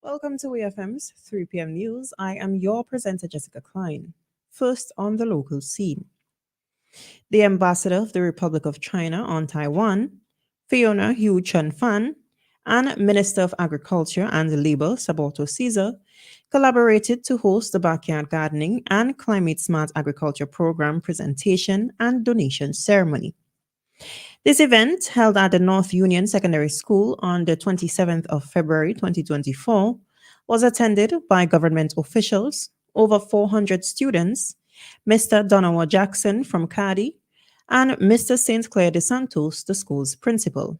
Welcome to WEFM's 3 p.m. news. I am your presenter, Jessica Klein. First on the local scene. The ambassador of the Republic of China on Taiwan, Fiona Hu Chun-fan, and Minister of Agriculture and Labor, Sabato Caesar, collaborated to host the Backyard Gardening and Climate Smart Agriculture Program presentation and donation ceremony. This event, held at the North Union Secondary School on the 27th of February 2024, was attended by government officials, over 400 students, Mr. Donawa Jackson from CADI, and Mr. St. Clair de Santos, the school's principal.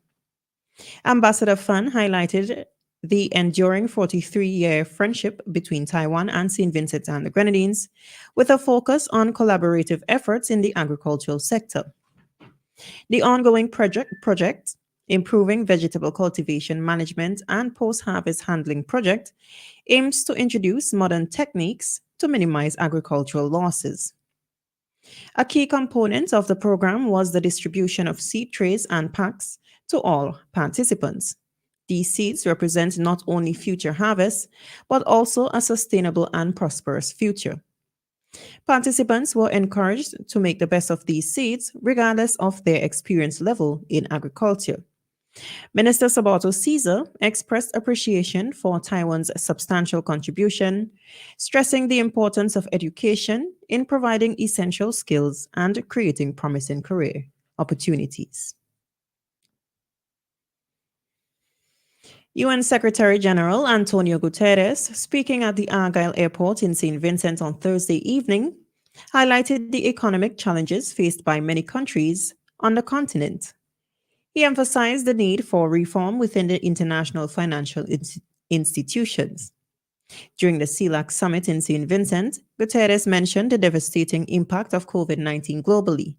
Ambassador Fan highlighted the enduring 43-year friendship between Taiwan and St. Vincent and the Grenadines, with a focus on collaborative efforts in the agricultural sector. The ongoing project, Improving Vegetable Cultivation Management and Post-Harvest Handling Project, aims to introduce modern techniques to minimize agricultural losses. A key component of the program was the distribution of seed trays and packs to all participants. These seeds represent not only future harvests, but also a sustainable and prosperous future. Participants were encouraged to make the best of these seeds, regardless of their experience level in agriculture. Minister Sabato Caesar expressed appreciation for Taiwan's substantial contribution, stressing the importance of education in providing essential skills and creating promising career opportunities. UN Secretary General Antonio Guterres, speaking at the Argyle Airport in St. Vincent on Thursday evening, highlighted the economic challenges faced by many countries on the continent. He emphasized the need for reform within the international financial institutions. During the CELAC summit in St. Vincent, Guterres mentioned the devastating impact of COVID-19 globally.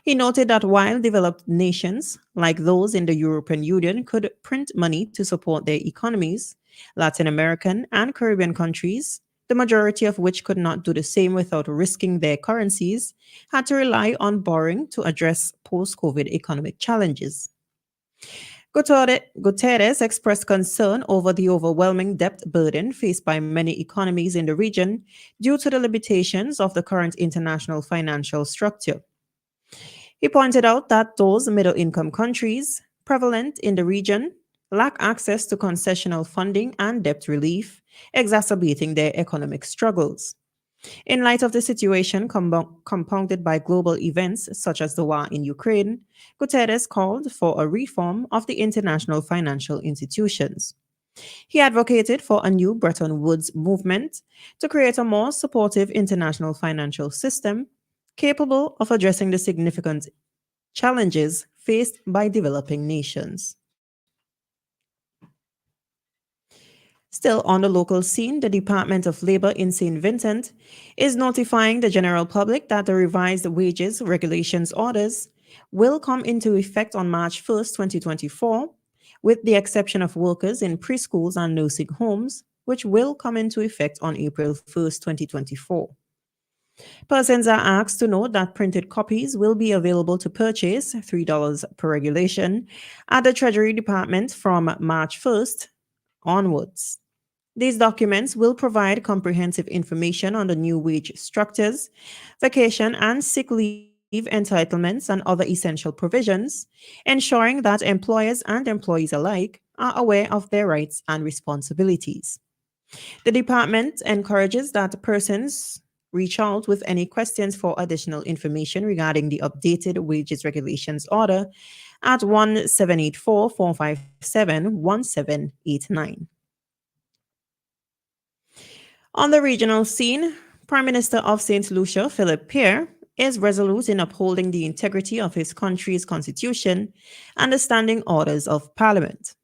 He noted that while developed nations, like those in the European Union, could print money to support their economies, Latin American and Caribbean countries, the majority of which could not do the same without risking their currencies, had to rely on borrowing to address post-COVID economic challenges. Guterres expressed concern over the overwhelming debt burden faced by many economies in the region due to the limitations of the current international financial structure. He pointed out that those middle-income countries prevalent in the region lack access to concessional funding and debt relief, exacerbating their economic struggles. In light of the situation compounded by global events such as the war in Ukraine, Guterres called for a reform of the international financial institutions. He advocated for a new Bretton Woods movement to create a more supportive international financial system capable of addressing the significant challenges faced by developing nations. Still on the local scene, the Department of Labor in St. Vincent is notifying the general public that the revised wages regulations orders will come into effect on March 1st, 2024, with the exception of workers in preschools and nursing homes, which will come into effect on April 1st, 2024. Persons are asked to note that printed copies will be available to purchase, $3 per regulation, at the Treasury Department from March 1st onwards. These documents will provide comprehensive information on the new wage structures, vacation and sick leave entitlements, and other essential provisions, ensuring that employers and employees alike are aware of their rights and responsibilities. The department encourages that persons reach out with any questions for additional information regarding the updated wages regulations order at 1-784-457-1789. On the regional scene, Prime Minister of St. Lucia, Philip Pierre, is resolute in upholding the integrity of his country's constitution and the standing orders of Parliament.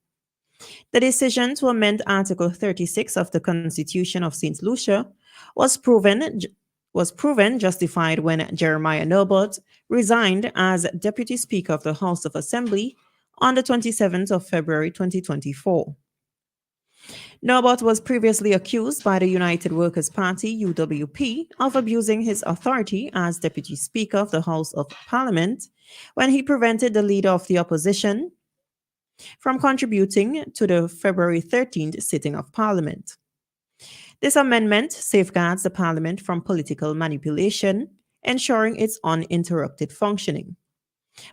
The decision to amend Article 36 of the Constitution of St. Lucia was proven justified when Jeremiah Norbert resigned as Deputy Speaker of the House of Assembly on the 27th of February 2024. Norbert was previously accused by the United Workers' Party, UWP, of abusing his authority as Deputy Speaker of the House of Parliament when he prevented the leader of the opposition, from contributing to the February 13th sitting of Parliament. This amendment safeguards the Parliament from political manipulation, ensuring its uninterrupted functioning.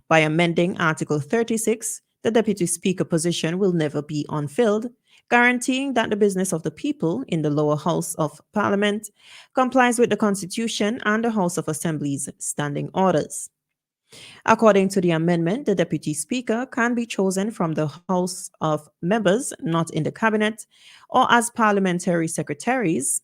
By amending Article 36, the Deputy Speaker position will never be unfilled, guaranteeing that the business of the people in the lower house of Parliament complies with the Constitution and the House of Assembly's standing orders. According to the amendment, the Deputy Speaker can be chosen from the House of Members not in the Cabinet, or as parliamentary secretaries,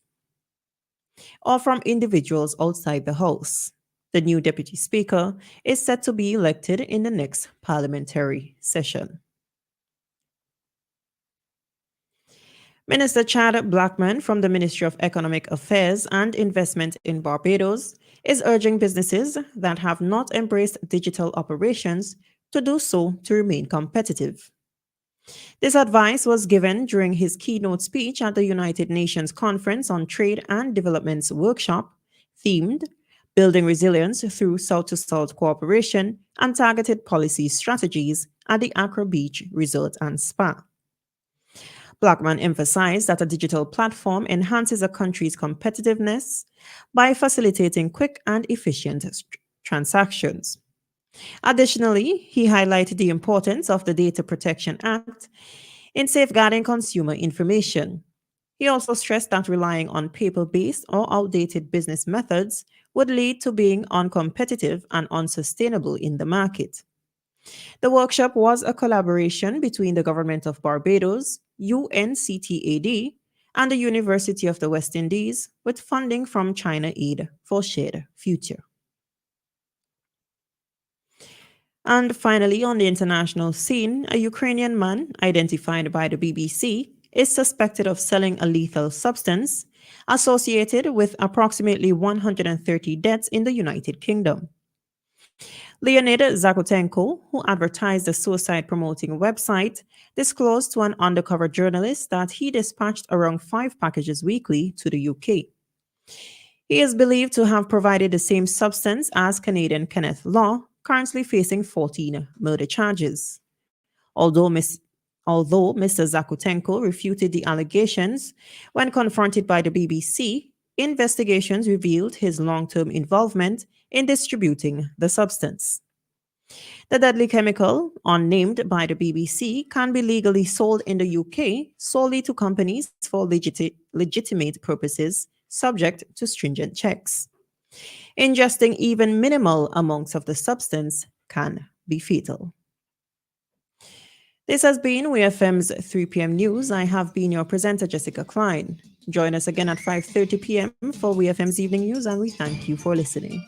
or from individuals outside the House. The new Deputy Speaker is set to be elected in the next parliamentary session. Minister Chad Blackman from the Ministry of Economic Affairs and Investment in Barbados is urging businesses that have not embraced digital operations to do so to remain competitive. This advice was given during his keynote speech at the United Nations Conference on Trade and Development's workshop themed Building Resilience Through South to South Cooperation and Targeted Policy Strategies at the Accra Beach Resort and Spa. Blackman emphasized that a digital platform enhances a country's competitiveness by facilitating quick and efficient transactions. Additionally, he highlighted the importance of the Data Protection Act in safeguarding consumer information. He also stressed that relying on paper-based or outdated business methods would lead to being uncompetitive and unsustainable in the market. The workshop was a collaboration between the Government of Barbados, UNCTAD, and the University of the West Indies, with funding from China Aid for Shared Future. And finally, on the international scene, a Ukrainian man identified by the BBC is suspected of selling a lethal substance associated with approximately 130 deaths in the United Kingdom. Leonid Zakutenko, who advertised a suicide promoting website, disclosed to an undercover journalist that he dispatched around 5 packages weekly to the UK. He is believed to have provided the same substance as Canadian Kenneth Law, currently facing 14 murder charges. Although Mr. Zakutenko refuted the allegations when confronted by the BBC, investigations revealed his long-term involvement in distributing the substance. The deadly chemical, unnamed by the BBC, can be legally sold in the UK solely to companies for legitimate purposes, subject to stringent checks. Ingesting even minimal amounts of the substance can be fatal. This has been WEFM's 3 p.m. news. I have been your presenter, Jessica Klein. Join us again at 5:30 p.m. for WEFM's evening news, and we thank you for listening.